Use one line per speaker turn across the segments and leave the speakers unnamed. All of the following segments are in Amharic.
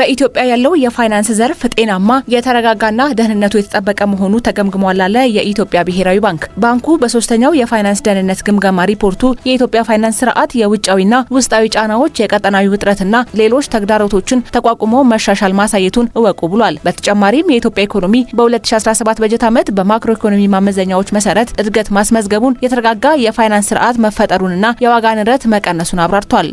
በኢትዮጵያ ያለው የፋይናንስ ዘርፍ ጤናማ የተረጋጋና ደህንነቱ የተጠበቀ መሆኑ ተገምግሟል አለ የኢትዮጵያ ብሔራዊ ባንክ። ባንኩ በሶስተኛው የፋይናንስ ደህንነት ግምገማ ሪፖርቱ የኢትዮጵያ ፋይናንስ ስርዓት የውጫዊና ውስጣዊ ጫናዎች፣ የቀጠናዊ ውጥረትና ሌሎች ተግዳሮቶችን ተቋቁሞ መሻሻል ማሳየቱን እወቁ ብሏል። በተጨማሪም የኢትዮጵያ ኢኮኖሚ በ2017 በጀት ዓመት በማክሮ ኢኮኖሚ ማመዘኛዎች መሰረት እድገት ማስመዝገቡን፣ የተረጋጋ የፋይናንስ ስርዓት መፈጠሩንና የዋጋ ንረት መቀነሱን አብራርቷል።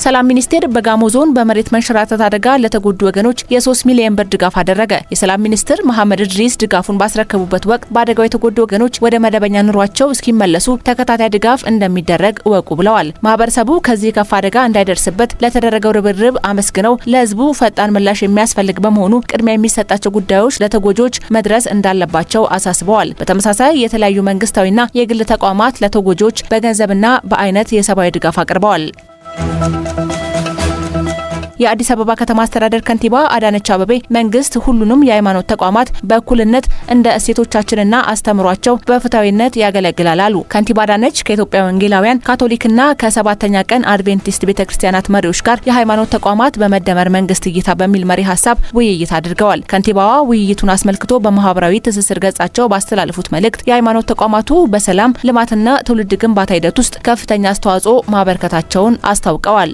ሰላም ሚኒስቴር በጋሞ ዞን በመሬት መንሸራተት አደጋ ለተጎዱ ወገኖች የ3 ሚሊዮን ብር ድጋፍ አደረገ። የሰላም ሚኒስትር መሐመድ እድሪስ ድጋፉን ባስረከቡበት ወቅት በአደጋው የተጎዱ ወገኖች ወደ መደበኛ ኑሯቸው እስኪመለሱ ተከታታይ ድጋፍ እንደሚደረግ እወቁ ብለዋል። ማህበረሰቡ ከዚህ ከፍ አደጋ እንዳይደርስበት ለተደረገው ርብርብ አመስግነው ለህዝቡ ፈጣን ምላሽ የሚያስፈልግ በመሆኑ ቅድሚያ የሚሰጣቸው ጉዳዮች ለተጎጆች መድረስ እንዳለባቸው አሳስበዋል። በተመሳሳይ የተለያዩ መንግስታዊና የግል ተቋማት ለተጎጆች በገንዘብና በአይነት የሰብአዊ ድጋፍ አቅርበዋል። የአዲስ አበባ ከተማ አስተዳደር ከንቲባ አዳነች አቤቤ መንግስት ሁሉንም የሃይማኖት ተቋማት በእኩልነት እንደ እሴቶቻችንና አስተምሯቸው በፍትሃዊነት ያገለግላል አሉ። ከንቲባ አዳነች ከኢትዮጵያ ወንጌላውያን ካቶሊክና ከሰባተኛ ቀን አድቬንቲስት ቤተክርስቲያናት መሪዎች ጋር የሃይማኖት ተቋማት በመደመር መንግስት እይታ በሚል መሪ ሀሳብ ውይይት አድርገዋል። ከንቲባዋ ውይይቱን አስመልክቶ በማህበራዊ ትስስር ገጻቸው ባስተላለፉት መልእክት የሃይማኖት ተቋማቱ በሰላም ልማትና ትውልድ ግንባታ ሂደት ውስጥ ከፍተኛ አስተዋጽኦ ማበርከታቸውን አስታውቀዋል።